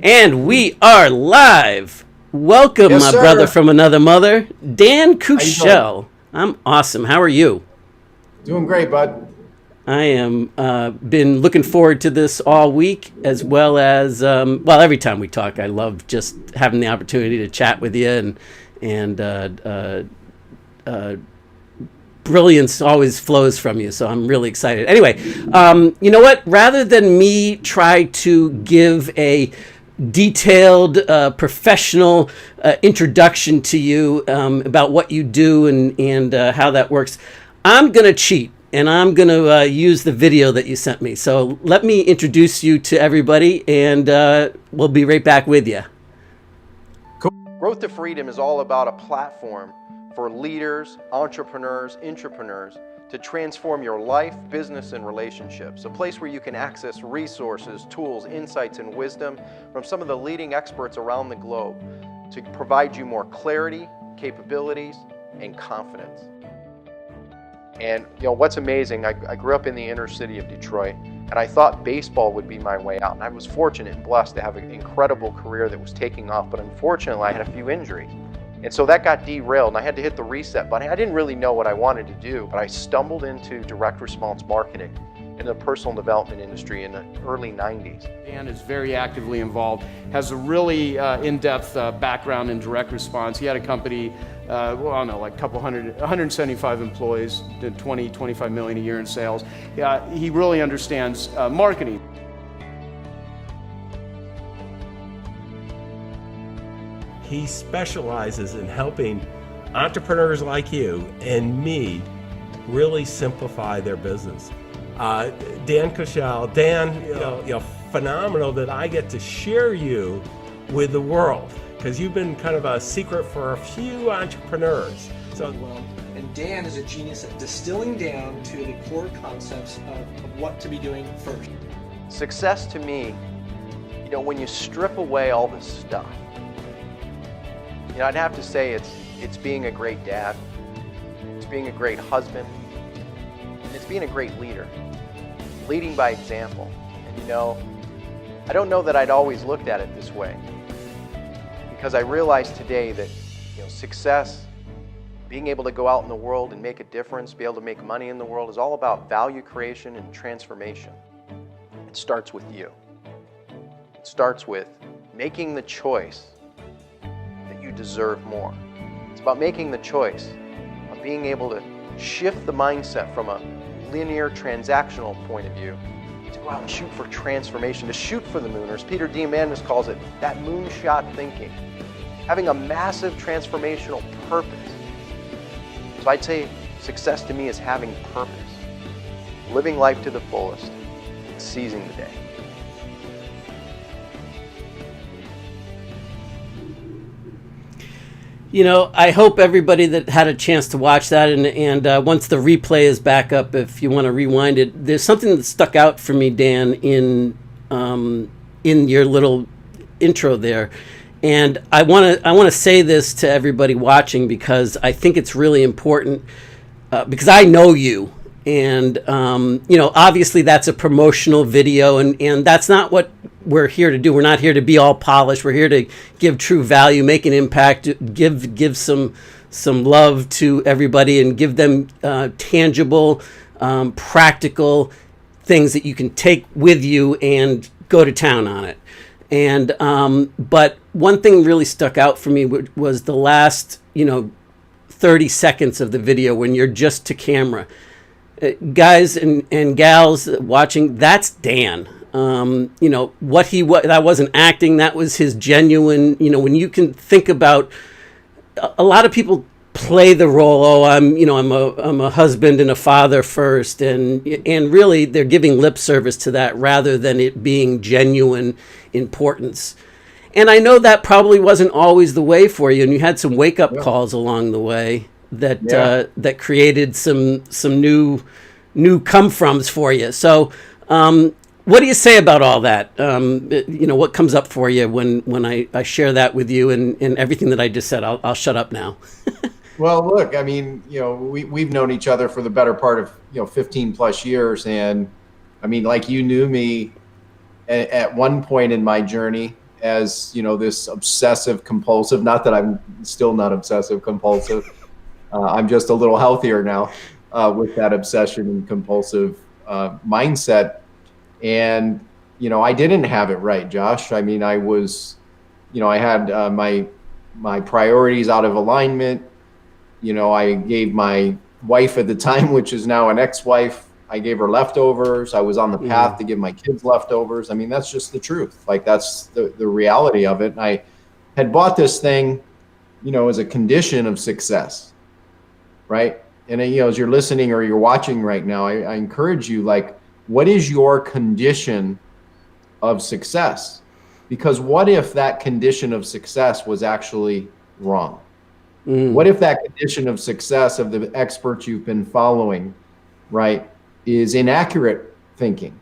And we are live. Welcome, Yes, my sir. brother from another mother, Dan How you doing? Kushel. I'm awesome. How are you? Doing great, bud. I am been looking forward to this all week, as well as every time we talk, I love just having the opportunity to chat with you, and brilliance always flows from you. So I'm really excited. Anyway, you know what? Rather than me try to give a detailed, professional introduction to you about what you do and how that works, I'm going to cheat. And I'm going to use the video that you sent me. So let me introduce you to everybody, and we'll be right back with you. Growth to Freedom is all about a platform for leaders, entrepreneurs, intrapreneurs to transform your life, business, and relationships. A place where you can access resources, tools, insights, and wisdom from some of the leading experts around the globe to provide you more clarity, capabilities, and confidence. And you know what's amazing, I grew up in the inner city of Detroit, and I thought baseball would be my way out. And I was fortunate and blessed to have an incredible career that was taking off, but unfortunately I had a few injuries. And so that got derailed, and I had to hit the reset button. I didn't really know what I wanted to do, but I stumbled into direct response marketing in the personal development industry in the early 90s. Dan is very actively involved, has a really in-depth background in direct response. He had a company, like a couple hundred, 175 employees, did 25 million a year in sales. He really understands marketing. He specializes in helping entrepreneurs like you and me really simplify their business. Dan Kushel, Dan, phenomenal that I get to share you with the world, because you've been kind of a secret for a few entrepreneurs. So, and Dan is a genius at distilling down to the core concepts of what to be doing first. Success to me, when you strip away all this stuff, I'd have to say it's being a great dad, it's being a great husband, and it's being a great leader, leading by example. And I don't know that I'd always looked at it this way, because I realize today that success, being able to go out in the world and make a difference, be able to make money in the world, is all about value creation and transformation. It starts with you. It starts with making the choice that you deserve more. It's about making the choice of being able to shift the mindset from a linear transactional point of view to go out and shoot for transformation, to shoot for the moon, or as Peter Diamandis calls it, that moonshot thinking. Having a massive transformational purpose. So I'd say success to me is having purpose, living life to the fullest, and seizing the day. I hope everybody that had a chance to watch that, and once the replay is back up, if you want to rewind it, there's something that stuck out for me, Dan, in your little intro there, and I want to say this to everybody watching, because I think it's really important, because I know you, and obviously that's a promotional video, and that's not what we're here to do. We're not here to be all polished. We're here to give true value, make an impact, give some love to everybody, and give them tangible, practical things that you can take with you and go to town on it. And but one thing really stuck out for me was the last 30 seconds of the video when you're just to camera. Guys and gals watching, that's Dan. What he was, that wasn't acting, that was his genuine, when you can think about, a lot of people play the role, I'm a husband and a father first, and really they're giving lip service to that rather than it being genuine importance. And I know that probably wasn't always the way for you, and you had some wake-up calls along the way that created some new come-froms for you. So what do you say about all that? What comes up for you when I share that with you, and everything that I just said? I'll shut up now. Well, look, we've known each other for the better part of 15 plus years, and like you knew me at one point in my journey as, this obsessive compulsive, not that I'm still not obsessive compulsive. I'm just a little healthier now with that obsession and compulsive mindset. And, I didn't have it right, Josh. I mean, I was, I had my priorities out of alignment. I gave my wife at the time, which is now an ex-wife, I gave her leftovers. I was on the path to give my kids leftovers. I mean, that's just the truth. Like, that's the reality of it. And I had bought this thing, as a condition of success, right? And, as you're listening or you're watching right now, I encourage you, like, what is your condition of success? Because what if that condition of success was actually wrong? What if that condition of success of the experts you've been following, right, is inaccurate thinking,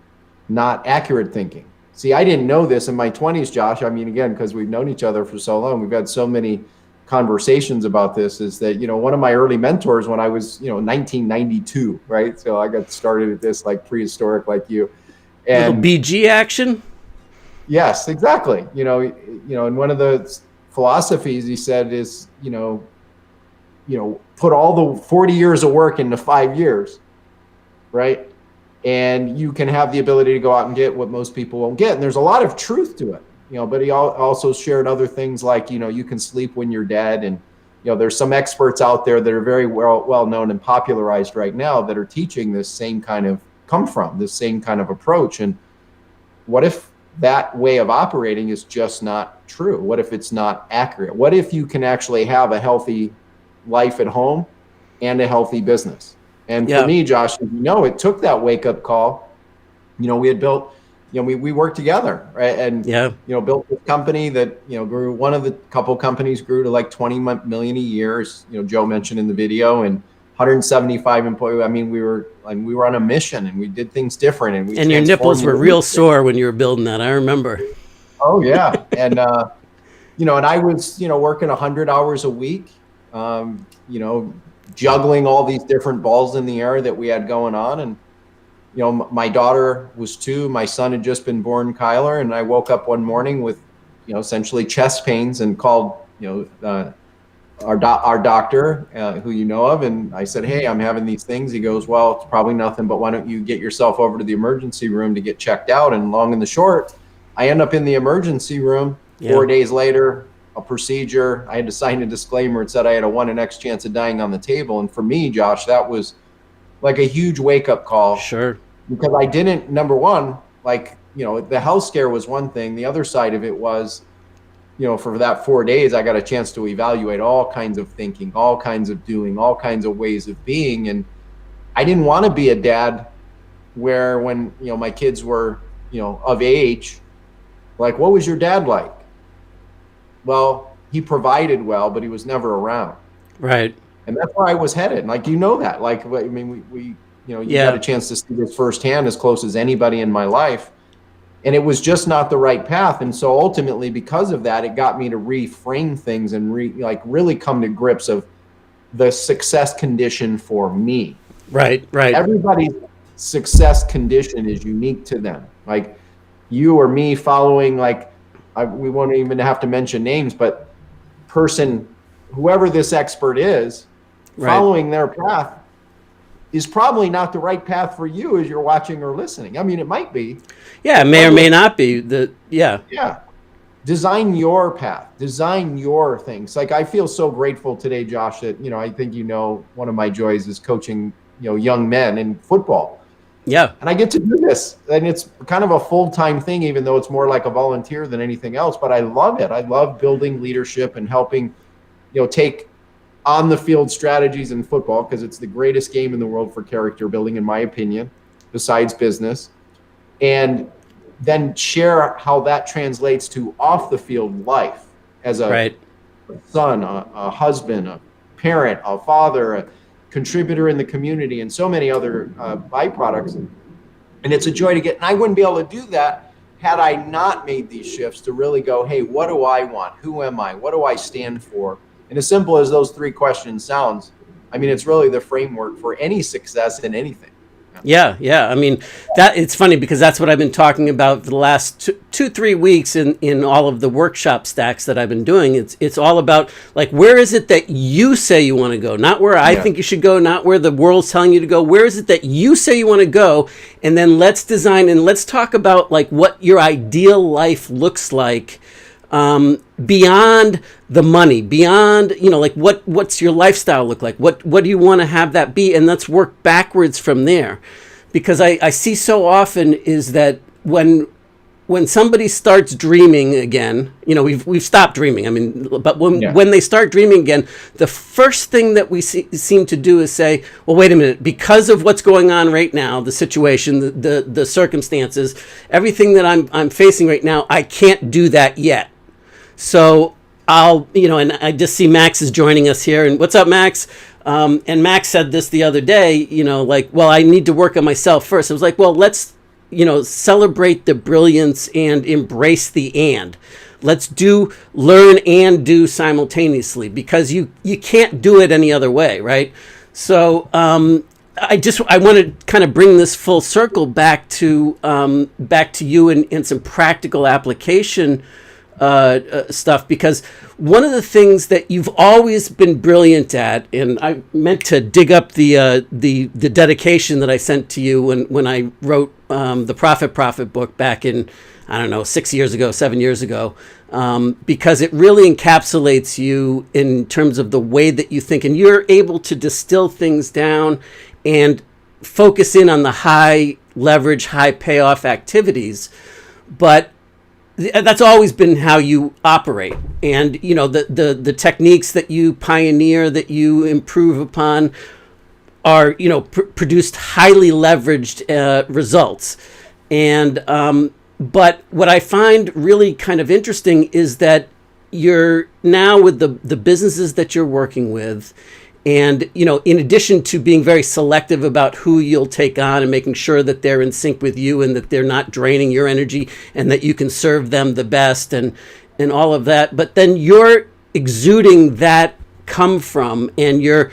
not accurate thinking? See, I didn't know this in my 20s, Josh. I mean, again, because we've known each other for so long, we've had so many conversations about this, is that, one of my early mentors when I was, 1992, right? So I got started at this like prehistoric like you. And little BG action? Yes, exactly. And one of the philosophies he said is, put all the 40 years of work into 5 years, right? And you can have the ability to go out and get what most people won't get. And there's a lot of truth to it, but he also shared other things like, you can sleep when you're dead. And, there's some experts out there that are very well known and popularized right now that are teaching this same kind of this same kind of approach. And what if that way of operating is just not true? What if it's not accurate? What if you can actually have a healthy life at home and a healthy business? And for me, Josh, it took that wake up call. We had built, we worked together, right? And, built this company that, grew. One of the couple companies grew to like 20 million a year, as, Joe mentioned in the video, and 175 employees. I mean, we were on a mission and we did things different. And your nipples were real sore when you were building that. I remember. Oh yeah. And, and I was, working 100 hours a week, juggling all these different balls in the air that we had going on. And, my daughter was 2, my son had just been born, Kyler. And I woke up one morning with, essentially chest pains and called, our doctor, who you know of. And I said, hey, I'm having these things. He goes, well, it's probably nothing, but why don't you get yourself over to the emergency room to get checked out? And long and the short, I end up in the emergency room 4 days later, a procedure. I had to sign a disclaimer. It said I had a 1 in X chance of dying on the table. And for me, Josh, that was like a huge wake up call. Sure. Because I didn't, number one, like, the health scare was one thing. The other side of it was, for that 4 days, I got a chance to evaluate all kinds of thinking, all kinds of doing, all kinds of ways of being. And I didn't want to be a dad where when, my kids were, of age, like, what was your dad like? Well, he provided well, but he was never around. Right. And that's where I was headed. And like, that, like, I mean, we you got a chance to see this firsthand as close as anybody in my life. And it was just not the right path. And so ultimately, because of that, it got me to reframe things and really come to grips of the success condition for me. Right. Everybody's success condition is unique to them. Like you or me following, we won't even have to mention names, but whoever this expert is, following their path is probably not the right path for you as you're watching or listening. I mean, it might be. Yeah, it may or may not be. Yeah. Design your path. Design your things. Like, I feel so grateful today, Josh, that, I think, one of my joys is coaching, young men in football. Yeah. And I get to do this. And it's kind of a full-time thing, even though it's more like a volunteer than anything else. But I love it. I love building leadership and helping, take on the field strategies in football, because it's the greatest game in the world for character building, in my opinion, besides business. And then share how that translates to off the field life as a son, a husband, a parent, a father, a contributor in the community, and so many other byproducts. And it's a joy to get. And I wouldn't be able to do that had I not made these shifts to really go, hey, what do I want? Who am I? What do I stand for? And as simple as those 3 questions sounds, I mean, it's really the framework for any success in anything. Yeah. Yeah. I mean, that it's funny because that's what I've been talking about for the last 3 weeks in all of the workshop stacks that I've been doing. It's all about like, where is it that you say you want to go? Not where I think you should go, not where the world's telling you to go. Where is it that you say you want to go? And then let's design and let's talk about like what your ideal life looks like. Beyond the money, beyond, like what's your lifestyle look like? What do you want to have that be? And let's work backwards from there. Because I see so often is that when somebody starts dreaming again, we've stopped dreaming. I mean, but when they start dreaming again, the first thing that we seem to do is say, well, wait a minute, because of what's going on right now, the situation, the circumstances, everything that I'm facing right now, I can't do that yet. So I'll, and I just see Max is joining us here. And what's up, Max? And Max said this the other day, well, I need to work on myself first. I was like, well, let's, celebrate the brilliance and embrace the and. Let's learn and do simultaneously because you can't do it any other way, right? So I want to kind of bring this full circle back to you and some practical application stuff, because one of the things that you've always been brilliant at, and I meant to dig up the dedication that I sent to you when I wrote the Profit book back in, I don't know, 7 years ago, because it really encapsulates you in terms of the way that you think, and you're able to distill things down and focus in on the high leverage, high payoff activities, but that's always been how you operate. And, the techniques that you pioneer, that you improve upon are, produced highly leveraged results. And, but what I find really kind of interesting is that you're now with the businesses that you're working with, and, in addition to being very selective about who you'll take on and making sure that they're in sync with you and that they're not draining your energy and that you can serve them the best and all of that, but then you're exuding that come from, and you're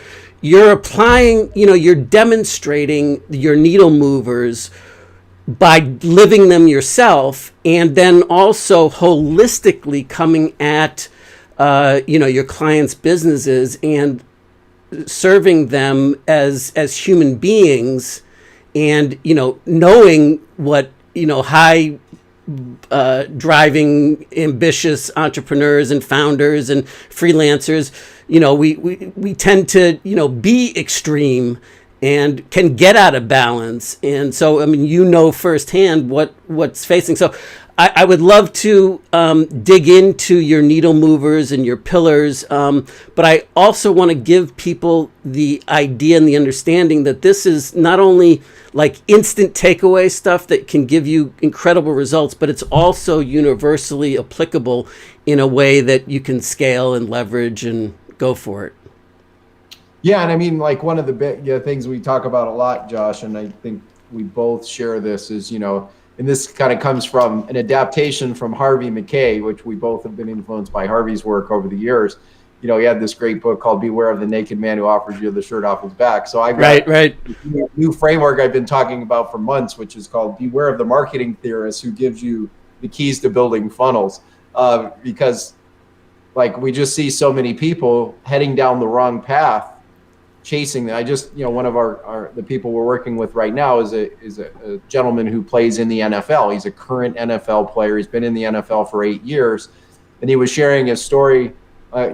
applying, you're demonstrating your needle movers by living them yourself, and then also holistically coming at, your clients' businesses and serving them as human beings, and knowing what high driving ambitious entrepreneurs and founders and freelancers, we tend to be extreme and can get out of balance. And so I mean firsthand what's facing. So I would love to dig into your needle movers and your pillars, but I also want to give people the idea and the understanding that this is not only like instant takeaway stuff that can give you incredible results, but it's also universally applicable in a way that you can scale and leverage and go for it. Yeah, and I mean, like one of the big things we talk about a lot, Josh, and I think we both share this is, and this kind of comes from an adaptation from Harvey Mackay, which we both have been influenced by Harvey's work over the years. He had this great book called Beware of the Naked Man Who Offers You the Shirt Off His Back. So I've got a new framework I've been talking about for months, which is called Beware of the Marketing Theorist Who Gives You the Keys to Building Funnels. Because like we just see so many people heading down the wrong path, chasing them. I just, one of the people we're working with right now is a gentleman who plays in the NFL. He's a current NFL player. He's been in the NFL for 8 years, and he was sharing a story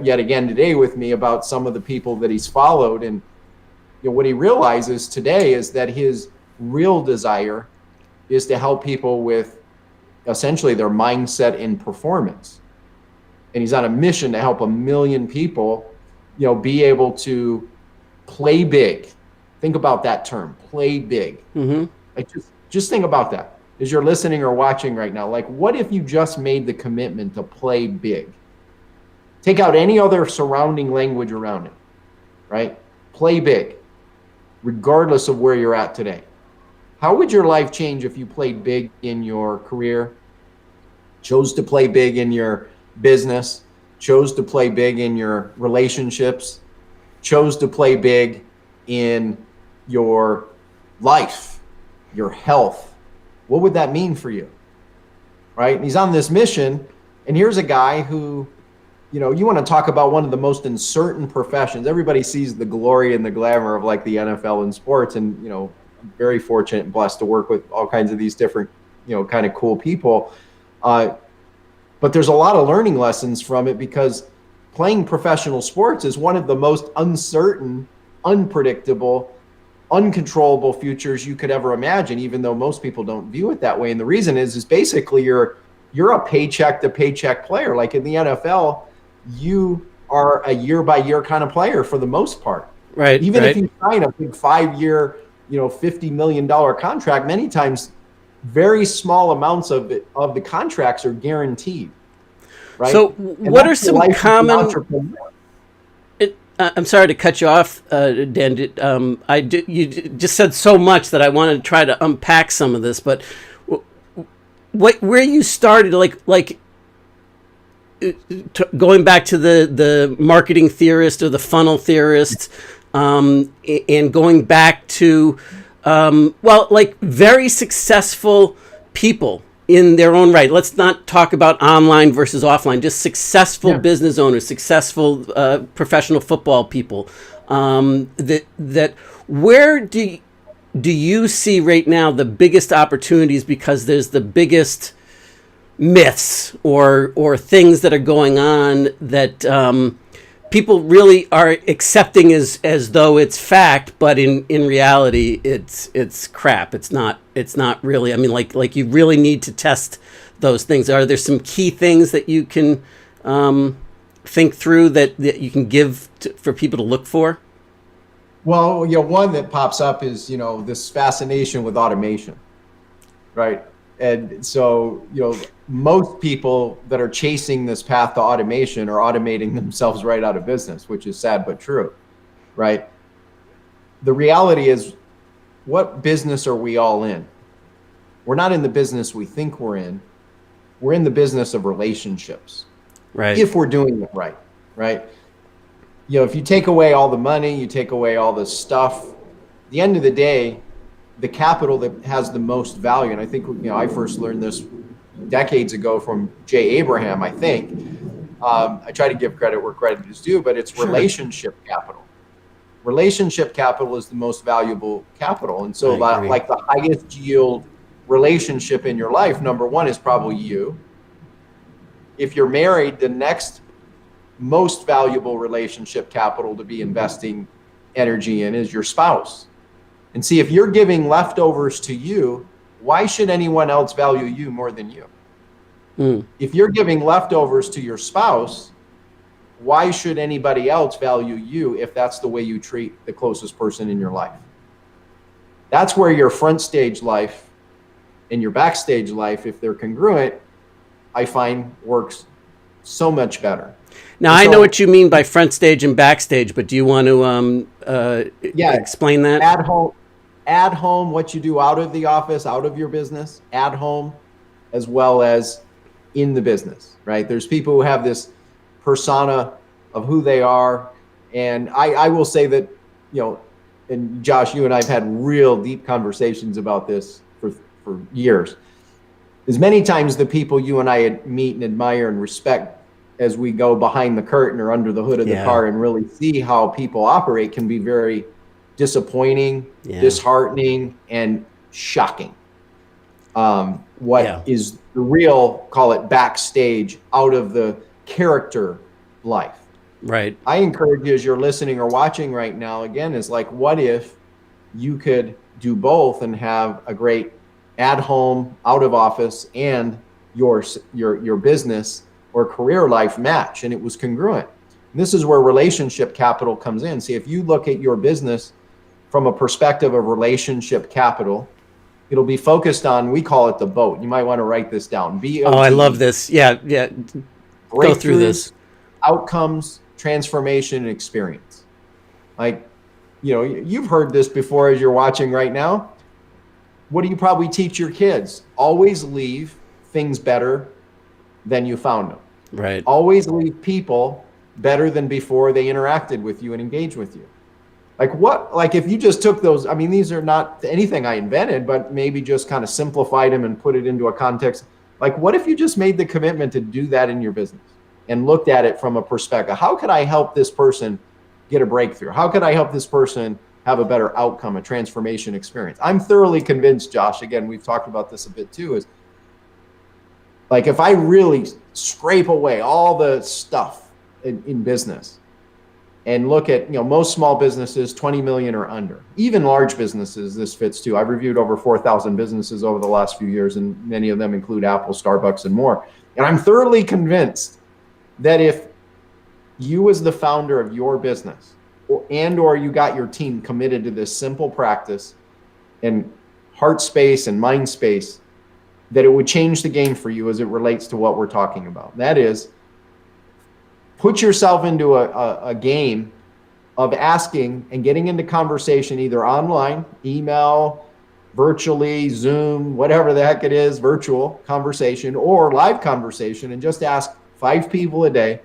yet again today with me about some of the people that he's followed. And what he realizes today is that his real desire is to help people with essentially their mindset and performance. And he's on a mission to help 1 million people, be able to play big. Think about that term, play big. Mm-hmm. Like just think about that as you're listening or watching right now. Like, what if you just made the commitment to play big? Take out any other surrounding language around it, right? Play big, regardless of where you're at today. How would your life change if you played big in your career, chose to play big in your business, chose to play big in your relationships, chose to play big in your life, your health, what would that mean for you? Right? And he's on this mission, and here's a guy who, you know, you want to talk about one of the most uncertain professions. Everybody sees the glory and the glamour of like the NFL and sports, and, you know, I'm very fortunate and blessed to work with all kinds of these different, you know, kind of cool people. But there's a lot of learning lessons from it, because playing professional sports is one of the most uncertain, unpredictable, uncontrollable futures you could ever imagine, even though most people don't view it that way. And the reason is basically you're a paycheck to paycheck player. Like in the NFL, you are a year by year kind of player for the most part. Right. Even right. if you sign a big 5-year, you know, $50 million contract, many times very small amounts of it, of the contracts are guaranteed. Right. So And what are that's the some life of an common, entrepreneur. I'm sorry to cut you off, Dan. You just said so much that I want to try to unpack some of this, but where you started, going back to the marketing theorist or the funnel theorist, and going back to, very successful people in their own right. Let's not talk about online versus offline, just successful business owners, successful professional football people. That where do you see right now the biggest opportunities, because there's the biggest myths or things that are going on that people really are accepting as though it's fact, but in reality it's crap. It's not really. I mean, like you really need to test those things. Are there some key things that you can think through that you can give for people to look for? Well, you know, one that pops up is, you know, this fascination with automation, right? And so, you know, most people that are chasing this path to automation are automating themselves right out of business, which is sad but true, right? The reality is, what business are we all in? We're not in the business we think we're in. We're in the business of relationships. Right. If we're doing it right, right? You know, if you take away all the money, you take away all the stuff, at the end of the day, the capital that has the most value, and I think, you know, I first learned this decades ago from Jay Abraham, I think. I try to give credit where credit is due, but it's relationship capital. Relationship capital is the most valuable capital. And so like the highest yield relationship in your life, number one is probably you. If you're married, the next most valuable relationship capital to be investing energy in is your spouse. And see, if you're giving leftovers to you, why should anyone else value you more than you? If you're giving leftovers to your spouse, why should anybody else value you if that's the way you treat the closest person in your life? That's where your front stage life and your backstage life, if they're congruent, I find works so much better. Now, I know what you mean by front stage and backstage, but do you want to explain that? At home, what you do out of the office, out of your business, at home, as well as in the business, right? There's people who have this persona of who they are. And I will say that, you know, and Josh, you and I have had real deep conversations about this for years. As many times the people you and I meet and admire and respect as we go behind the curtain or under the hood of the car and really see how people operate can be very disappointing, disheartening, and shocking. What is the real, call it backstage, out of the character life. Right. I encourage you, as you're listening or watching right now, again, is like, what if you could do both and have a great at home, out of office, and your business or career life match, and it was congruent. And this is where relationship capital comes in. See, if you look at your business from a perspective of relationship capital, it'll be focused on, we call it the boat. You might want to write this down. BOT. Oh, I love this. Yeah. Go through this. Outcomes, transformation, and experience. Like, you know, you've heard this before as you're watching right now. What do you probably teach your kids? Always leave things better than you found them. Right. Always leave people better than before they interacted with you and engaged with you. Like if you just took those, I mean, these are not anything I invented, but maybe just kind of simplified them and put it into a context. Like, what if you just made the commitment to do that in your business and looked at it from a perspective? How could I help this person get a breakthrough? How could I help this person have a better outcome, a transformation experience? I'm thoroughly convinced, Josh, again, we've talked about this a bit too, is like if I really scrape away all the stuff in business and look at, most small businesses, 20 million or under, even large businesses, this fits too. I've reviewed over 4,000 businesses over the last few years, and many of them include Apple, Starbucks, and more. And I'm thoroughly convinced that if you as the founder of your business or you got your team committed to this simple practice and heart space and mind space, that it would change the game for you as it relates to what we're talking about. That is, put yourself into a game of asking and getting into conversation, either online, email, virtually, Zoom, whatever the heck it is, virtual conversation or live conversation, and just ask 5 people a day,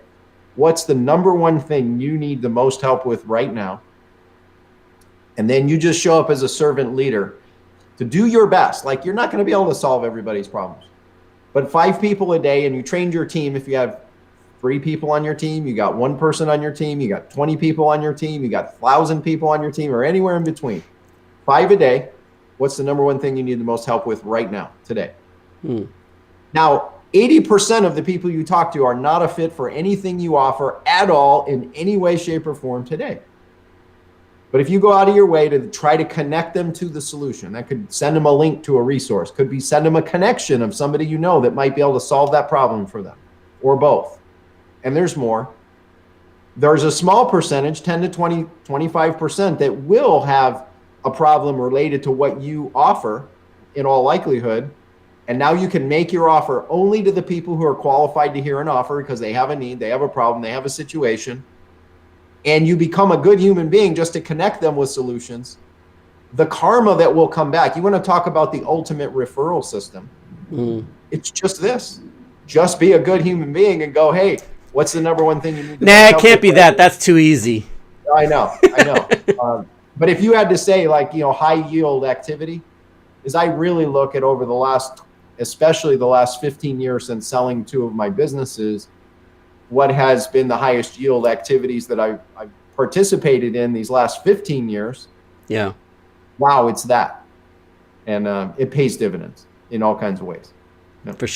what's the number one thing you need the most help with right now? And then you just show up as a servant leader to do your best. Like, you're not going to be able to solve everybody's problems, but 5 people a day, and you trained your team. If you have 3 people on your team, you got 1 person on your team, you got 20 people on your team, you got 1,000 people on your team, or anywhere in between. 5 a day. What's the number one thing you need the most help with right now, today? Now, 80% of the people you talk to are not a fit for anything you offer at all in any way, shape, or form today. But if you go out of your way to try to connect them to the solution, that could send them a link to a resource, could be send them a connection of somebody that might be able to solve that problem for them, or both. And there's more. There's a small percentage, 10 to 20, 25%, that will have a problem related to what you offer in all likelihood. And now you can make your offer only to the people who are qualified to hear an offer because they have a need, they have a problem, they have a situation. And you become a good human being just to connect them with solutions. The karma that will come back. You want to talk about the ultimate referral system. It's just this. Just be a good human being and go, hey, what's the number one thing you need to Nah, it can't be that. That's too easy. I know. But if you had to say, like, high yield activity, is I really look at over the last, especially the last 15 years since selling 2 of my businesses, what has been the highest yield activities that I've participated in these last 15 years. Yeah. Wow, it's that. And it pays dividends in all kinds of ways. Yeah. For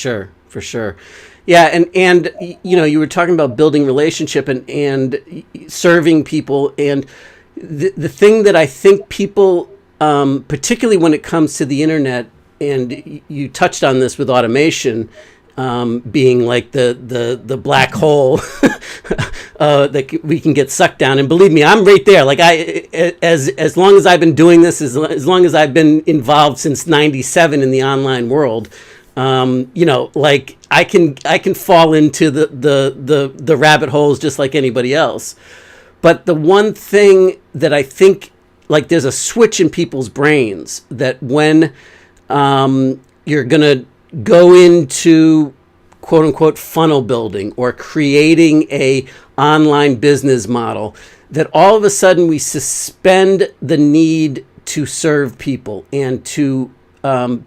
sure. Yeah, and you were talking about building relationship and serving people, and the thing that I think people, particularly when it comes to the internet, and you touched on this with automation, being like the black hole that we can get sucked down. And believe me, I'm right there. Like as long as I've been doing this, as long as I've been involved since '97 in the online world, like I can fall into the rabbit holes just like anybody else. But the one thing that I think, like, there's a switch in people's brains that when you're gonna go into quote unquote funnel building or creating a online business model, that all of a sudden we suspend the need to serve people and to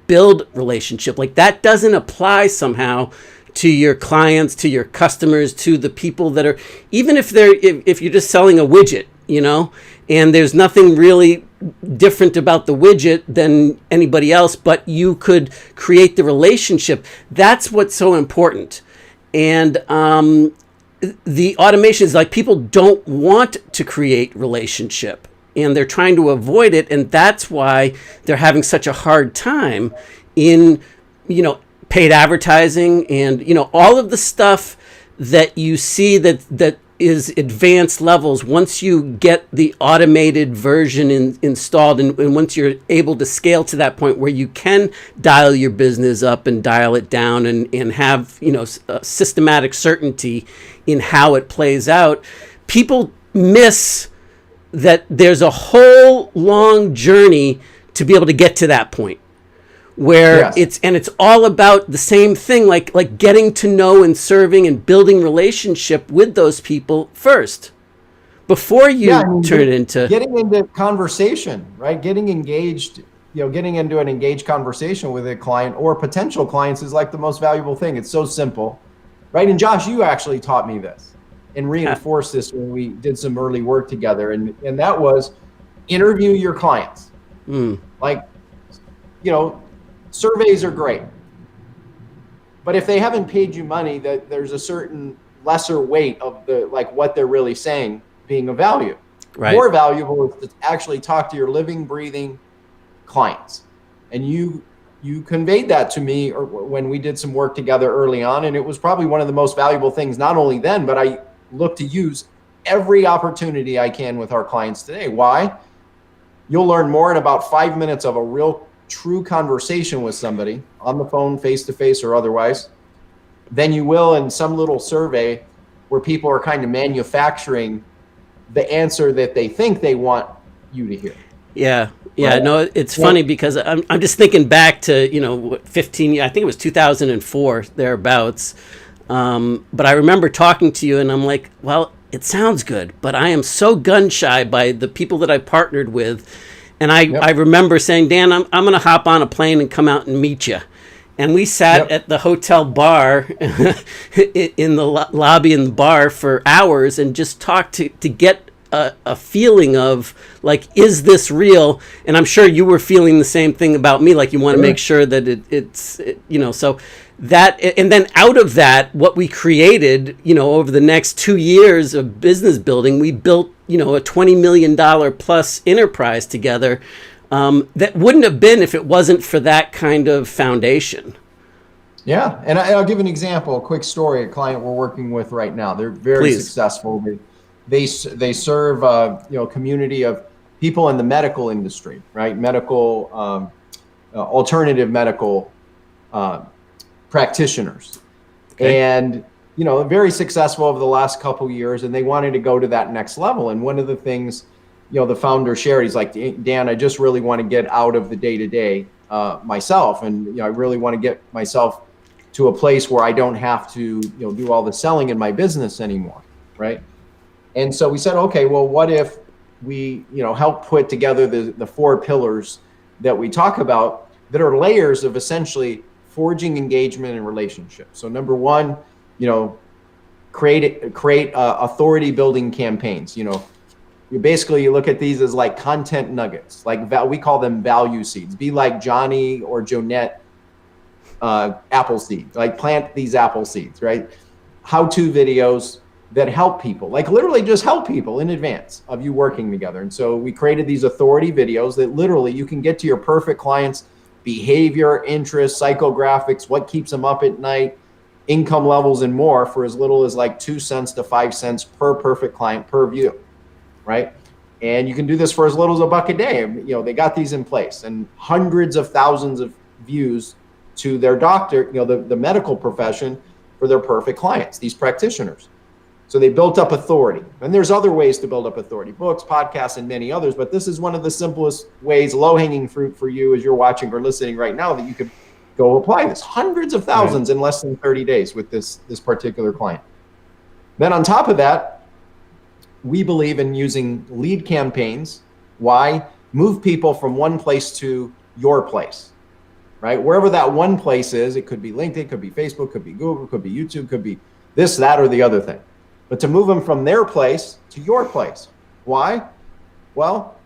build relationship. Like, that doesn't apply somehow to your clients, to your customers, to the people that are, even if you're just selling a widget, and there's nothing really different about the widget than anybody else, but you could create the relationship. That's what's so important. And the automation is like, people don't want to create relationship and they're trying to avoid it. And that's why they're having such a hard time in, paid advertising and, all of the stuff that you see that is advanced levels. Once you get the automated version installed and once you're able to scale to that point where you can dial your business up and dial it down and have, systematic certainty in how it plays out, people miss that there's a whole long journey to be able to get to that point. Where Yes. it's all about the same thing, like getting to know and serving and building relationship with those people first before you Yeah, I mean, turn it into getting into conversation, right? Getting engaged, getting into an engaged conversation with a client or potential clients is like the most valuable thing. It's so simple, right? And Josh, you actually taught me this and reinforced this when we did some early work together. And that was interview your clients. Like, surveys are great, but if they haven't paid you money, that there's a certain lesser weight of what they're really saying being of value. Right. More valuable is to actually talk to your living, breathing clients. And you conveyed that to me when we did some work together early on. And it was probably one of the most valuable things, not only then, but I look to use every opportunity I can with our clients today. Why? You'll learn more in about 5 minutes of a real true conversation with somebody on the phone, face to face or otherwise, than you will in some little survey where people are kind of manufacturing the answer that they think they want you to hear. Yeah. Right. No, it's funny because I'm just thinking back to, 15, I think it was 2004, thereabouts. But I remember talking to you and I'm like, well, it sounds good, but I am so gun shy by the people that I partnered with. And I remember saying, Dan, I'm going to hop on a plane and come out and meet you. And we sat at the hotel bar in the lobby in the bar for hours and just talked to get a feeling of like, is this real? And I'm sure you were feeling the same thing about me. Like you want to make sure that it's so that, and then out of that, what we created, over the next 2 years of business building, we built, a $20 million plus enterprise together. That wouldn't have been if it wasn't for that kind of foundation. Yeah, and I'll give an example, a quick story. A client we're working with right now. They're very successful. They serve a community of people in the medical industry, right? Medical, alternative medical practitioners, and very successful over the last couple of years. And they wanted to go to that next level. And one of the things, the founder shared, he's like, Dan, I just really want to get out of the day-to-day myself. And, I really want to get myself to a place where I don't have to, do all the selling in my business anymore. Right. And so we said, okay, well, what if we, help put together the 4 pillars that we talk about that are layers of essentially forging engagement and relationships. So number 1, create authority building campaigns. You look at these as like content nuggets, like we call them value seeds. Be like Johnny or Jonette apple seed, like plant these apple seeds, right? How-to videos that help people, like literally just help people in advance of you working together. And so we created these authority videos that literally you can get to your perfect clients' behavior, interests, psychographics, what keeps them up at night, income levels, and more for as little as like 2 cents to 5 cents per perfect client per view. Right? And you can do this for as little as $1 a day. They got these in place, and hundreds of thousands of views to their doctor, the medical profession, for their perfect clients, these practitioners. So they built up authority. And there's other ways to build up authority, books, podcasts, and many others. But this is one of the simplest ways, low-hanging fruit for you as you're watching or listening right now, that you could go apply this. Hundreds of thousands in less than 30 days with this particular client. Then on top of that, we believe in using lead campaigns. Why? Move people from one place to your place, right? Wherever that one place is, it could be LinkedIn, it could be Facebook, could be Google, could be YouTube, could be this, that, or the other thing. But to move them from their place to your place. Why? Well,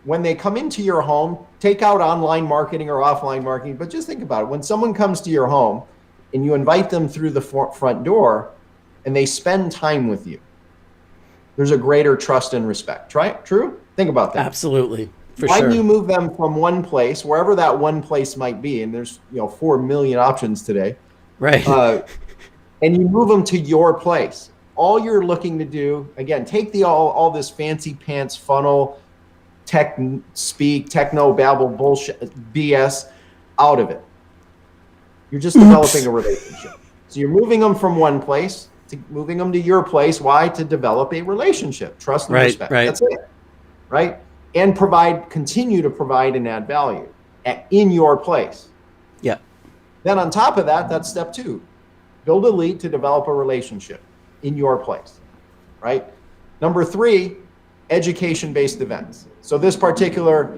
when they come into your home, take out online marketing or offline marketing, but just think about it. When someone comes to your home and you invite them through the front door and they spend time with you, there's a greater trust and respect. True? Think about that. Absolutely. Why do you move them from one place, wherever that one place might be, and there's 4 million options today, right? And you move them to your place. All you're looking to do, again, take all this fancy pants funnel, tech speak, techno babble bullshit, BS out of it. You're just developing a relationship. So you're moving them from one place to moving them to your place. Why? To develop a relationship, trust and respect. Right. That's it. Right? And continue to provide and add value in your place. Yeah. Then on top of that, that's step 2. Build a lead to develop a relationship in your place. Right? Number 3, education-based events. So this particular,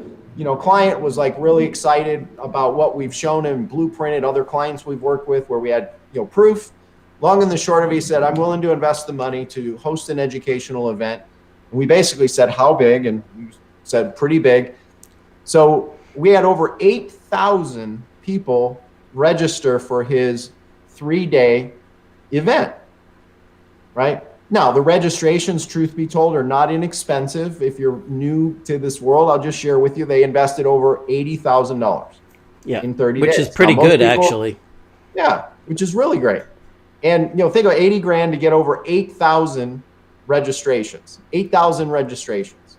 client was like really excited about what we've shown him, blueprinted other clients we've worked with where we had, proof. Long and the short of it, he said, I'm willing to invest the money to host an educational event. And we basically said, how big? And we said, pretty big. So we had over 8,000 people register for his 3-day event, right? Now, the registrations, truth be told, are not inexpensive. If you're new to this world, I'll just share with you, they invested over $80,000 in 30 days. Which is pretty Now, most good, people- actually. Yeah, which is really great. And, think of 80 grand to get over 8,000 registrations, 8,000 registrations,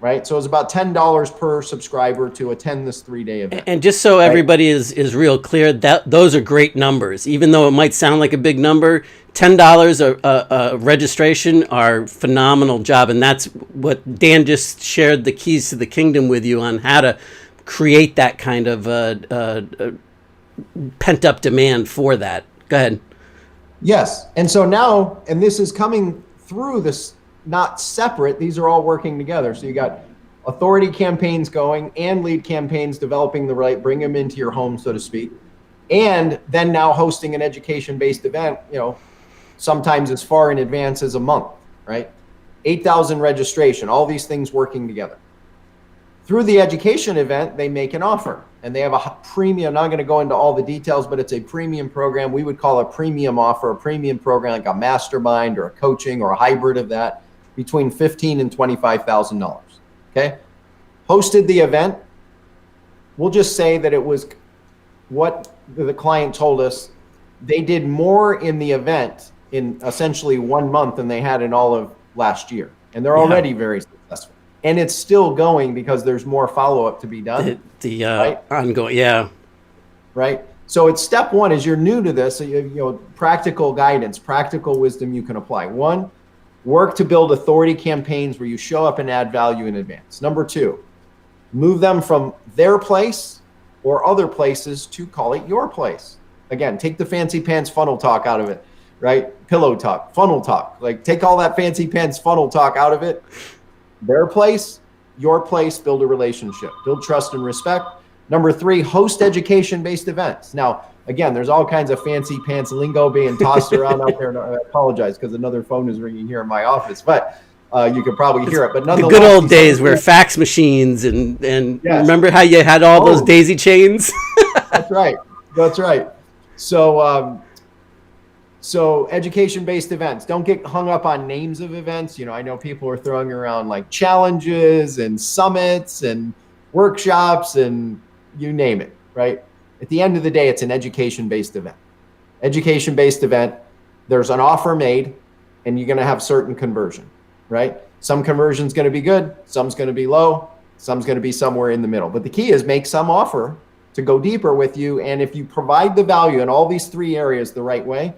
right? So it's about $10 per subscriber to attend this 3-day event. And just so everybody is real clear, that those are great numbers. Even though it might sound like a big number, $10 a registration are phenomenal job. And that's what Dan just shared the keys to the kingdom with you on how to create that kind of pent up demand for that. Go ahead. Yes. And so now, and this is coming through this, not separate, these are all working together. So you got authority campaigns going and lead campaigns developing the right, bring them into your home, so to speak. And then now hosting an education-based event, sometimes as far in advance as a month, right? 8,000 registration, all these things working together. Through the education event, they make an offer and they have a premium. I'm not going to go into all the details, but it's a premium program. We would call a premium offer, a premium program like a mastermind or a coaching or a hybrid of that, between $15,000 and $25,000. Okay. Hosted the event. We'll just say that it was what the client told us. They did more in the event in essentially 1 month than they had in all of last year. And they're already very successful. And it's still going because there's more follow-up to be done. The ongoing, yeah. Right? So it's step one is you're new to this, practical guidance, practical wisdom you can apply. 1, work to build authority campaigns where you show up and add value in advance. Number 2, move them from their place or other places to call it your place. Again, take the fancy pants funnel talk out of it, right? Pillow talk, funnel talk. Like take all that fancy pants funnel talk out of it. Their place, your place, build a relationship, build trust and respect. Number 3, host education-based events. Now, again, there's all kinds of fancy pants lingo being tossed around out there. And I apologize because another phone is ringing here in my office, but you could probably hear it. But The nonetheless, good old days where fax machines and Yes. remember how you had all those daisy chains? That's right. That's right. So education-based events, don't get hung up on names of events. I know people are throwing around like challenges and summits and workshops and you name it, right? At the end of the day, it's an education-based event. Education-based event, there's an offer made and you're going to have certain conversion, right? Some conversion's going to be good, some's going to be low, some's going to be somewhere in the middle. But the key is make some offer to go deeper with you. And if you provide the value in all these 3 areas the right way,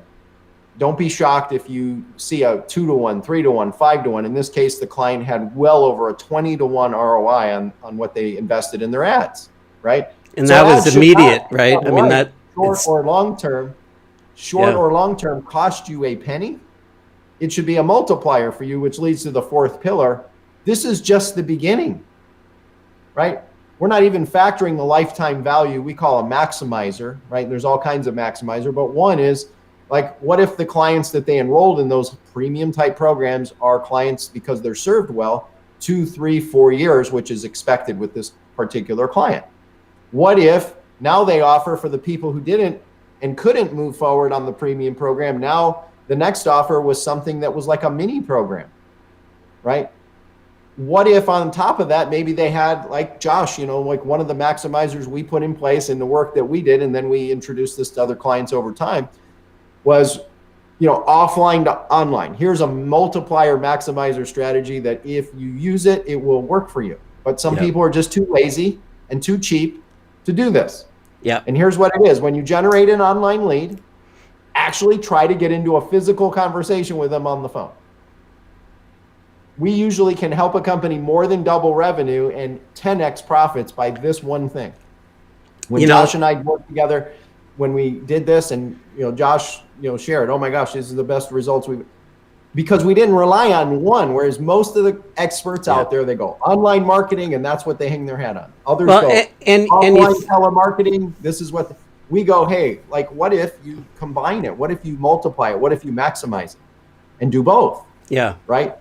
don't be shocked if you see a 2-to-1, 3-to-1, 5-to-1. In this case, the client had well over a 20-to-1 ROI on what they invested in their ads, right? And So that ads was should immediate, not, right? I mean, that short it's, or long term, or long term cost you a penny. It should be a multiplier for you, which leads to the 4th pillar. This is just the beginning, right? We're not even factoring the lifetime value we call a maximizer, right? There's all kinds of maximizer, but one is like, what if the clients that they enrolled in those premium type programs are clients because they're served well 2, 3, 4 years, which is expected with this particular client? What if now they offer for the people who didn't and couldn't move forward on the premium program? Now the next offer was something that was like a mini program, right? What if on top of that, maybe they had like Josh, like one of the maximizers we put in place in the work that we did, and then we introduced this to other clients over time, was, offline to online. Here's a multiplier maximizer strategy that if you use it, it will work for you. But some people are just too lazy and too cheap to do this. Yeah. And here's what it is. When you generate an online lead, actually try to get into a physical conversation with them on the phone. We usually can help a company more than double revenue and 10x profits by this one thing. When Josh and I worked together, when we did this, and Josh shared, oh my gosh, this is the best results we've, because we didn't rely on one, whereas most of the experts out there, they go online marketing, and that's what they hang their hat on. Others Well, go and offline telemarketing. This is what we go. Hey, like, what if you combine it? What if you multiply it? What if you maximize it and do both? yeah, Right.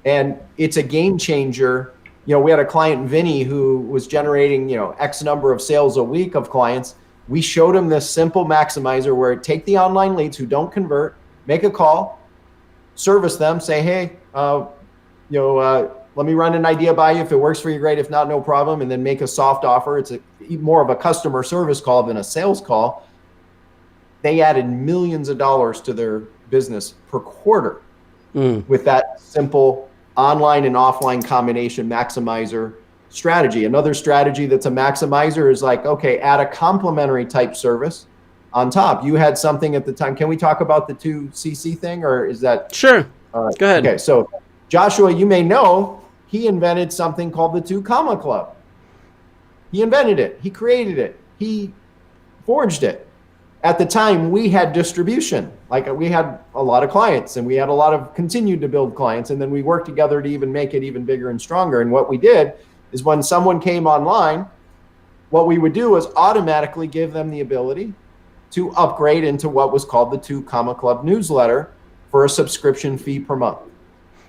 And it's a game changer. You know, we had a client, Vinny, who was generating, X number of sales a week of clients. We showed him this simple maximizer where take the online leads who don't convert, make a call, service them, say, hey, let me run an idea by you. If it works for you, great. If not, no problem. And then make a soft offer. It's more of a customer service call than a sales call. They added millions of dollars to their business per quarter with that simple online and offline combination maximizer strategy. Another strategy that's a maximizer is like, okay, add a complementary type service on top. You had something at the time. Can we talk about the 2CC thing, or is that? sure. Go ahead. Okay, so Joshua, you may know, he invented something called the 2 Comma Club. He invented it. He created it. He forged it. At the time, we had distribution. Like, we had a lot of clients, and we had continued to build clients, and then we worked together to even make it even bigger and stronger. And what we did is when someone came online, what we would do is automatically give them the ability to upgrade into what was called the 2 Comma Club newsletter for a subscription fee per month,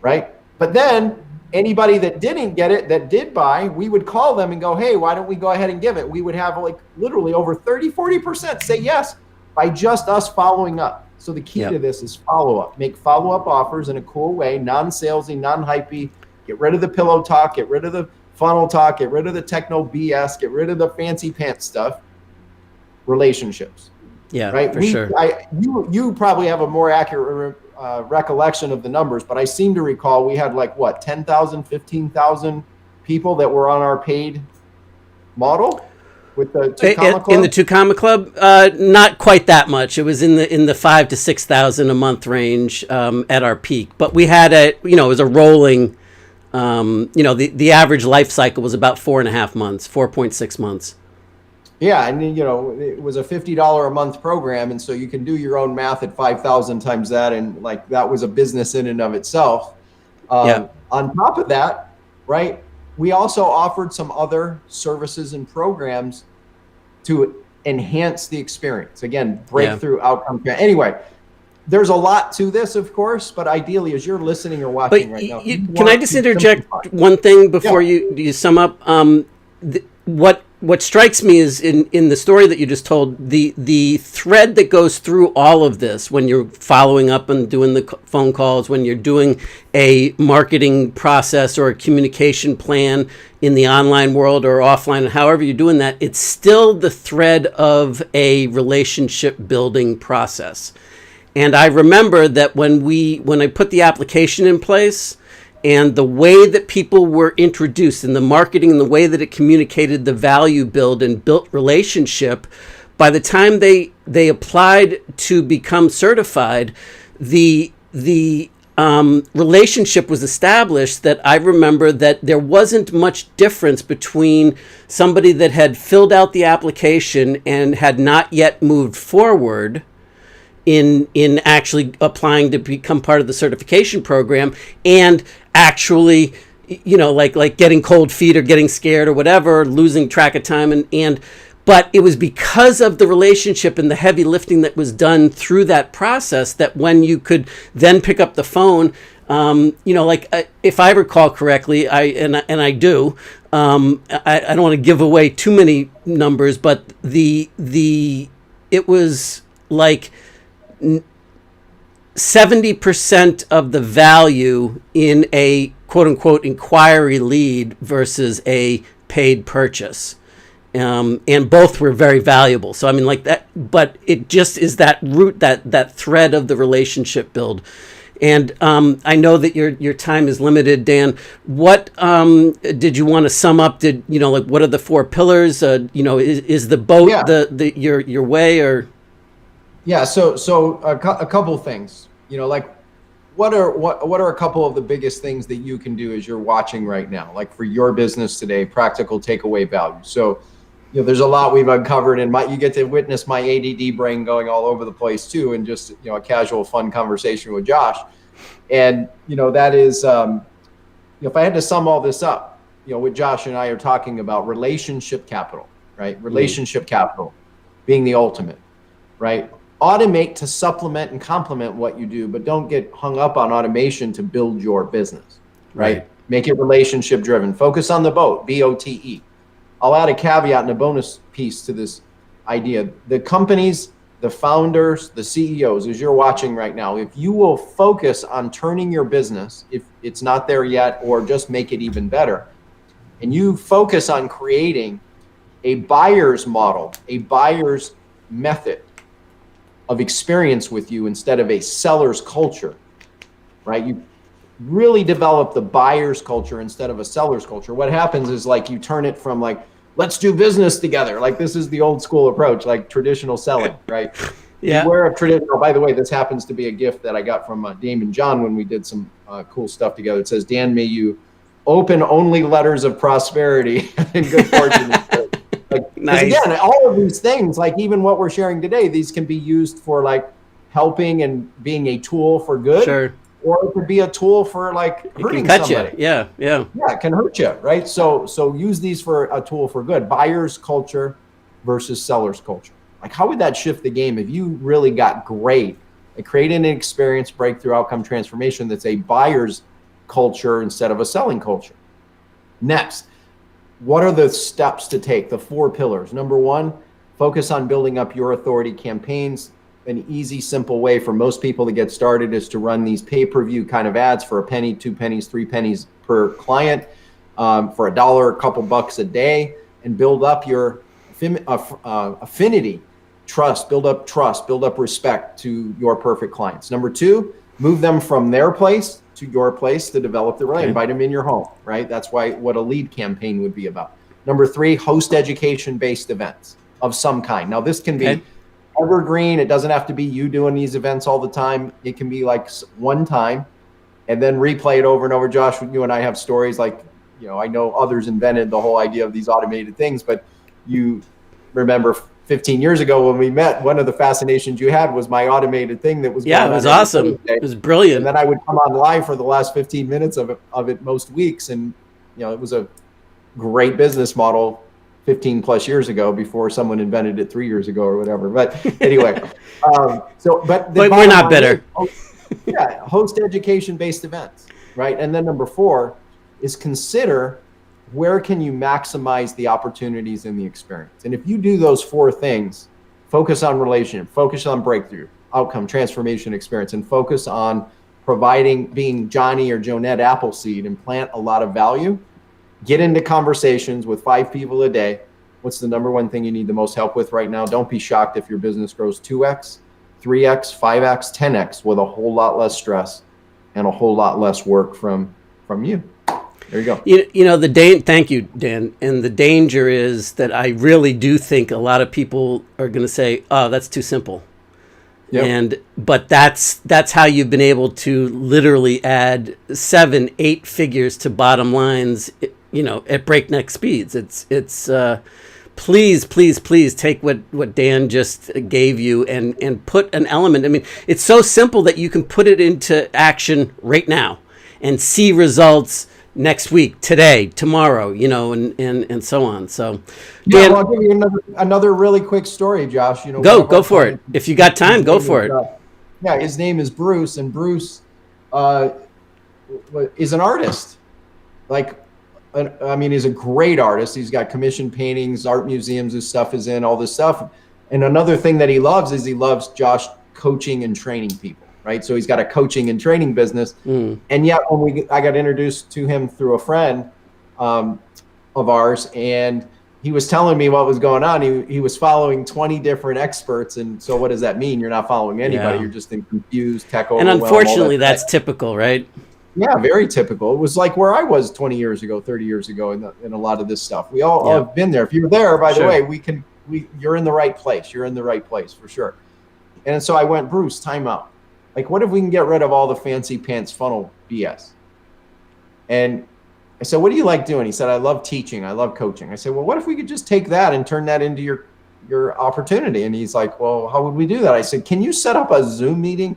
right? But then anybody that didn't get it, that did buy, we would call them and go, hey, why don't we go ahead and give it? We would have like literally over 40% say yes by just us following up. So the key to this is follow-up. Make follow-up offers in a cool way, non-salesy, non-hypey. Get rid of the pillow talk, get rid of the funnel talk, get rid of the techno BS, get rid of the fancy pants stuff. Relationships. Yeah, right. for sure. You probably have a more accurate recollection of the numbers, but I seem to recall we had like 10,000, 15,000 people that were on our paid model with the 2 Comma Club. In the 2 Comma Club, not quite that much. It was in the 5,000 to 6,000 a month range at our peak. But we had it was a rolling. The average life cycle was about 4.5 months, 4.6 months. Yeah, and it was a $50 a month program, and so you can do your own math at 5,000 times that, and like that was a business in and of itself. On top of that, right, we also offered some other services and programs to enhance the experience. Again, breakthrough outcome. Anyway, there's a lot to this, of course, but ideally, as you're listening or watching right now, can I just interject one thing before you sum up? What strikes me is in the story that you just told, the thread that goes through all of this when you're following up and doing the phone calls, when you're doing a marketing process or a communication plan in the online world or offline, however you're doing that, it's still the thread of a relationship building process. And I remember that when I put the application in place, and the way that people were introduced in the marketing and the way that it communicated the value build and built relationship, by the time they applied to become certified, the relationship was established that I remember that there wasn't much difference between somebody that had filled out the application and had not yet moved forward in actually applying to become part of the certification program and actually, like getting cold feet or getting scared or whatever, losing track of time. But it was because of the relationship and the heavy lifting that was done through that process that when you could then pick up the phone, if I recall correctly, I do, I don't want to give away too many numbers, but it was like 70% of the value in a quote unquote inquiry lead versus a paid purchase. And both were very valuable. So I mean like that, but it just is that root, that thread of the relationship build. And I know that your time is limited, Dan. What did you want to sum up? What are the 4 pillars? Is the boat your way or? Yeah, so a couple of things, what are a couple of the biggest things that you can do as you're watching right now, like for your business today, practical takeaway value. So, there's a lot we've uncovered, and you get to witness my ADD brain going all over the place too, and just a casual, fun conversation with Josh. And, that is, if I had to sum all this up, what Josh and I are talking about, relationship capital, right? Relationship capital being the ultimate, right? Automate to supplement and complement what you do, but don't get hung up on automation to build your business, right? Make it relationship driven. Focus on the boat, BOTE. I'll add a caveat and a bonus piece to this idea. The companies, the founders, the CEOs, as you're watching right now, if you will focus on turning your business, if it's not there yet, or just make it even better, and you focus on creating a buyer's model, a buyer's method of experience with you instead of a seller's culture, right? You really develop the buyer's culture instead of a seller's culture. What happens is you turn it from let's do business together. This is the old school approach, traditional selling, right? Yeah. Beware of traditional. By the way, this happens to be a gift that I got from Damon John when we did some cool stuff together. It says, Dan, may you open only letters of prosperity and good fortune. Nice. Again, all of these things, even what we're sharing today, these can be used for helping and being a tool for good. Sure. Or it could be a tool for hurting somebody. Yeah. Yeah, it can hurt you, right? So use these for a tool for good. Buyer's culture versus seller's culture. How would that shift the game if you really got great at creating an experience, breakthrough, outcome, transformation that's a buyer's culture instead of a selling culture? Next, what are the steps to take? The 4 pillars. Number 1, focus on building up your authority campaigns. An easy, simple way for most people to get started is to run these pay-per-view kind of ads for a penny, 2 pennies, 3 pennies per client, for $1, a couple bucks a day, and build up your affinity, build up respect to your perfect clients. Number 2, move them from their place to your place to develop the relationship. Invite them in your home, right? That's what a lead campaign would be about. Number 3, host education-based events of some kind. Now, this can be evergreen. It doesn't have to be you doing these events all the time. It can be one time and then replay it over and over. Josh, you and I have stories I know others invented the whole idea of these automated things, but you remember 15 years ago when we met, one of the fascinations you had was my automated thing that was it was awesome. It was brilliant. And then I would come on live for the last 15 minutes of it most weeks. And, it was a great business model 15 plus years ago before someone invented it 3 years ago or whatever. But anyway, but we're not bitter. Host education-based events, right? And then number 4 is consider where can you maximize the opportunities in the experience. And if you do those 4 things, focus on relationship, focus on breakthrough, outcome, transformation, experience, and focus on being Johnny or Jonette Appleseed and plant a lot of value, get into conversations with 5 people a day. What's the number 1 thing you need the most help with right now? Don't be shocked if your business grows 2x, 3x, 5x, 10x with a whole lot less stress and a whole lot less work from you. There you go. Thank you, Dan. And the danger is that I really do think a lot of people are going to say, "Oh, that's too simple." Yep. But that's how you've been able to literally add 7, 8 figures to bottom lines, at breakneck speeds. It's please take what Dan just gave you and put an element. I mean, it's so simple that you can put it into action right now and see results next week, today, tomorrow, and so on. So, Dan, I'll give you another really quick story, Josh. Go for it. If you got time, go for it. His name is Bruce, and Bruce is an artist. He's a great artist. He's got commissioned paintings, art museums, his stuff is in, all this stuff. And another thing that he loves Josh coaching and training people. Right, so he's got a coaching and training business, and yet I got introduced to him through a friend of ours, and he was telling me what was going on. He was following 20 different experts, and so what does that mean? You're not following anybody. Yeah. You're just in confused, tech overwhelmed. And unfortunately, that's typical, right? Yeah, very typical. It was like where I was 20 years ago, 30 years ago, in a lot of this stuff. We all have been there. If you're there, by the way, you're in the right place. You're in the right place for sure. And so I went, Bruce, time out. What if we can get rid of all the fancy pants funnel BS? And I said, what do you like doing? He said, I love teaching. I love coaching. I said, well, what if we could just take that and turn that into your opportunity? And he's like, well, how would we do that? I said, can you set up a Zoom meeting?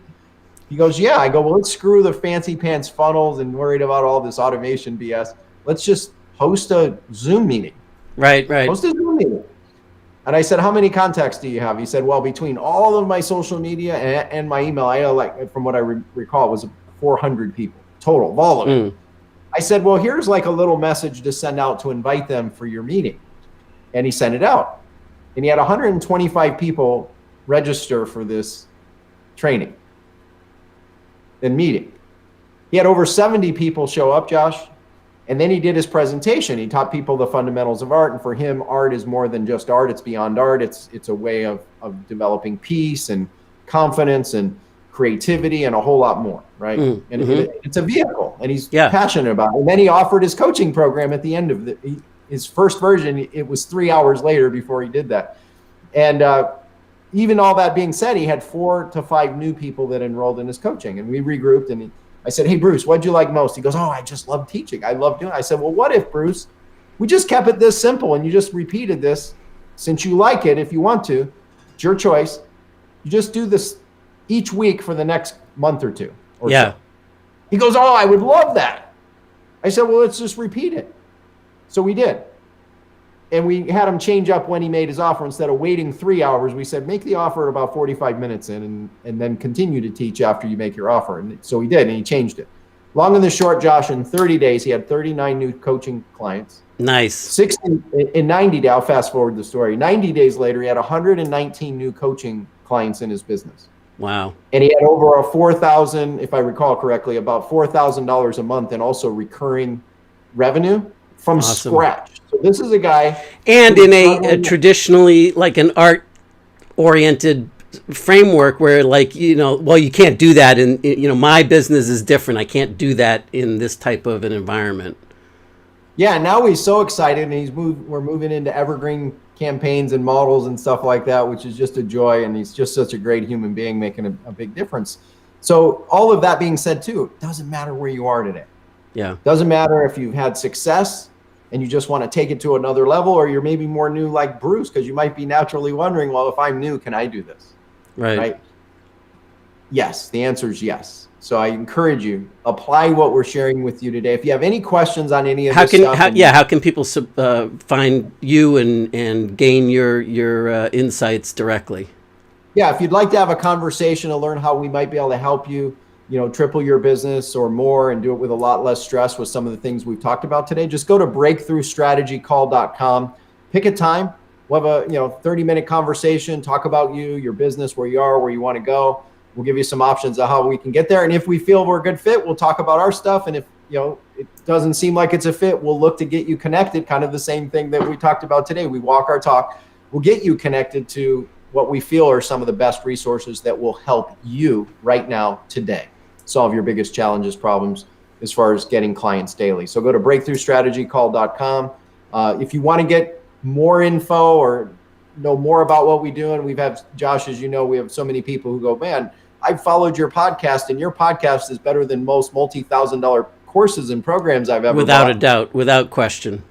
He goes, yeah. I go, well, let's screw the fancy pants funnels and worried about all this automation BS. Let's just host a Zoom meeting. Right. Host a Zoom meeting. And I said, how many contacts do you have? He said, well, between all of my social media and my email, I like, from what I recall, it was 400 people total, of all of it. I said, well, here's like a little message to send out to invite them for your meeting. And he sent it out. And he had 125 people register for this training and meeting. He had over 70 people show up, Josh. And then he did his presentation. He taught people the fundamentals of art. And for him, art is more than just art. It's beyond art. It's a way of developing peace and confidence and creativity and a whole lot more, right? And it's a vehicle, and he's passionate about it. And then he offered his coaching program at the end of his first version. It was 3 hours later before he did that. And even all that being said, he had 4 to 5 new people that enrolled in his coaching. And we regrouped, and I said, hey, Bruce, what'd you like most? He goes, oh, I just love teaching. I love doing it. I said, well, what if, Bruce, we just kept it this simple and you just repeated this? Since you like it, if you want to, it's your choice. You just do this each week for the next month or two. So. He goes, oh, I would love that. I said, well, let's just repeat it. So we did. And we had him change up when he made his offer. Instead of waiting 3 hours, we said, make the offer about 45 minutes in and then continue to teach after you make your offer. And so he did, and he changed it. Long and the short, Josh, in 30 days, he had 39 new coaching clients. Nice. 60 in 90 days, I'll fast forward the story. 90 days later, he had 119 new coaching clients in his business. Wow. And he had over a 4,000, if I recall correctly, about $4,000 a month and also recurring revenue from scratch. So this is a guy. And in a traditionally like an art oriented framework where like, well, you can't do that in, my business is different. I can't do that in this type of an environment. Yeah. Now he's so excited and we're moving into evergreen campaigns and models and stuff like that, which is just a joy. And he's just such a great human being making a big difference. So all of that being said too, it doesn't matter where you are today. Yeah. Doesn't matter if you've had success and you just want to take it to another level, or you're maybe more new like Bruce, because you might be naturally wondering, well, if I'm new, can I do this? Right? Yes, the answer is yes. So I encourage you, apply what we're sharing with you today. If you have any questions on any of this stuff. How can people find you and gain your insights directly? Yeah, if you'd like to have a conversation to learn how we might be able to help you, triple your business or more and do it with a lot less stress with some of the things we've talked about today, just go to breakthroughstrategycall.com. Pick a time. We'll have a 30-minute conversation, talk about you, your business, where you are, where you want to go. We'll give you some options of how we can get there. And if we feel we're a good fit, we'll talk about our stuff. And if it doesn't seem like it's a fit, we'll look to get you connected. Kind of the same thing that we talked about today. We walk our talk. We'll get you connected to what we feel are some of the best resources that will help you right now, today, solve your biggest challenges, problems as far as getting clients daily. So go to breakthroughstrategycall.com. If you want to get more info or know more about what we do, and we've had, Josh, as you know, we have so many people who go, man, I've followed your podcast, and your podcast is better than most multi-$1,000 courses and programs I've ever Without bought. a doubt, without question.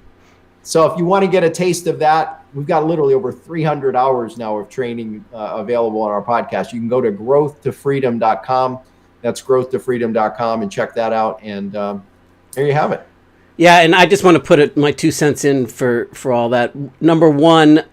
So if you want to get a taste of that, we've got literally over 300 hours now of training available on our podcast. You can go to growthtofreedom.com. That's growthtofreedom.com and check that out. And there you have it. Yeah, and I just want to put my 2 cents in for all that. Number one,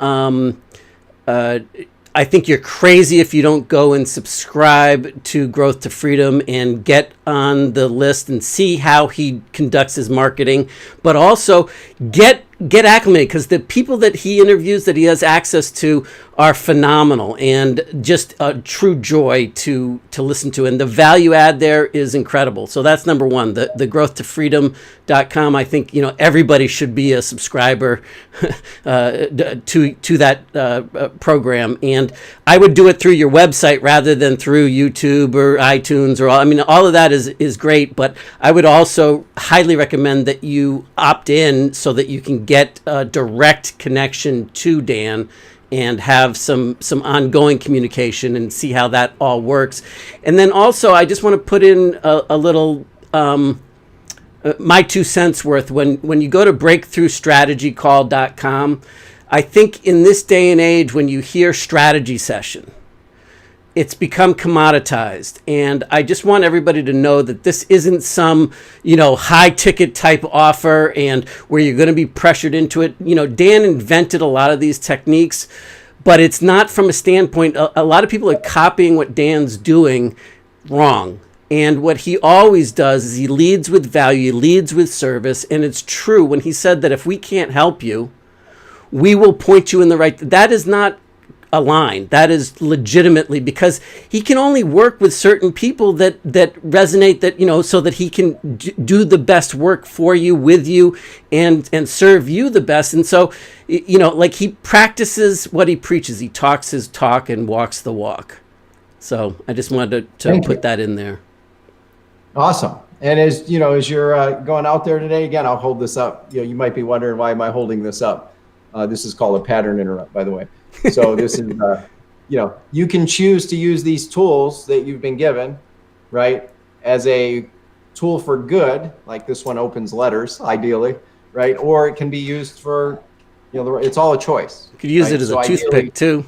I think you're crazy if you don't go and subscribe to Growth to Freedom and get on the list and see how he conducts his marketing, but also get acclimated, because the people that he interviews, that he has access to, are phenomenal and just a true joy to listen to. And the value add there is incredible. So that's number one, the growthtofreedom.com. I think, everybody should be a subscriber to that program. And I would do it through your website rather than through YouTube or iTunes all of that is great, but I would also highly recommend that you opt in so that you can get a direct connection to Dan and have some ongoing communication and see how that all works. And then also, I just want to put in a little my 2 cents worth. When you go to breakthroughstrategycall.com, I think in this day and age, when you hear strategy session, it's become commoditized, and I just want everybody to know that this isn't some, high ticket type offer and where you're going to be pressured into it. Dan invented a lot of these techniques, but it's not from a standpoint. A lot of people are copying what Dan's doing wrong. And what he always does is he leads with value, he leads with service, and it's true when he said that if we can't help you, we will point you in the right. That is not a line. That is legitimately because he can only work with certain people that resonate, that so that he can do the best work for you, with you, and serve you the best. And so like he practices what he preaches. He talks his talk and walks the walk. So I just wanted to put that in there. Awesome. And as you're going out there today, again, I'll hold this up. You might be wondering, why am I holding this up? This is called a pattern interrupt, by the way. So this is, you can choose to use these tools that you've been given, right, as a tool for good, like this one opens letters, ideally, right? Or it can be used for, it's all a choice. You could use it as a toothpick too.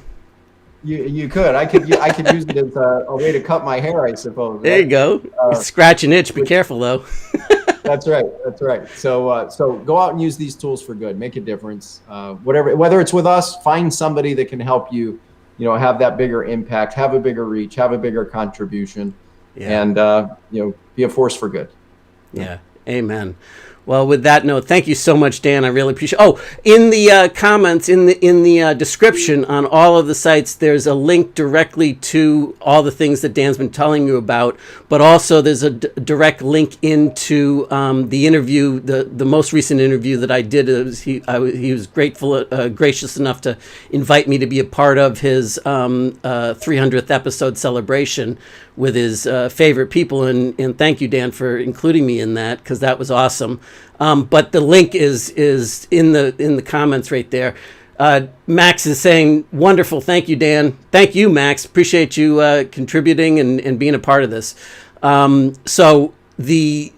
You could. I could use it as a way to cut my hair, I suppose. Right? There you go. Scratch an itch. Be careful though. That's right. So go out and use these tools for good. Make a difference. Whether it's with us, find somebody that can help you, have that bigger impact, have a bigger reach, have a bigger contribution, and be a force for good. Yeah. Amen. Well, with that note, thank you so much, Dan. I really appreciate. Oh, in the comments, in the description on all of the sites, there's a link directly to all the things that Dan's been telling you about. But also, there's a direct link into the interview, the most recent interview that I did. He was gracious enough to invite me to be a part of his 300th episode celebration with his favorite people, and thank you, Dan, for including me in that, because that was awesome. But the link is in the comments right there. Max is saying, wonderful, thank you, Dan. Thank you, Max. Appreciate you contributing and being a part of this. So you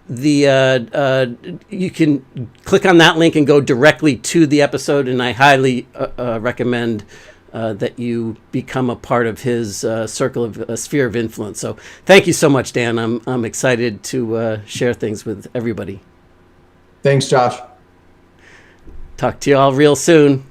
can click on that link and go directly to the episode, and I highly recommend that you become a part of his sphere of influence. So thank you so much, Dan. I'm excited to share things with everybody. Thanks, Josh. Talk to you all real soon.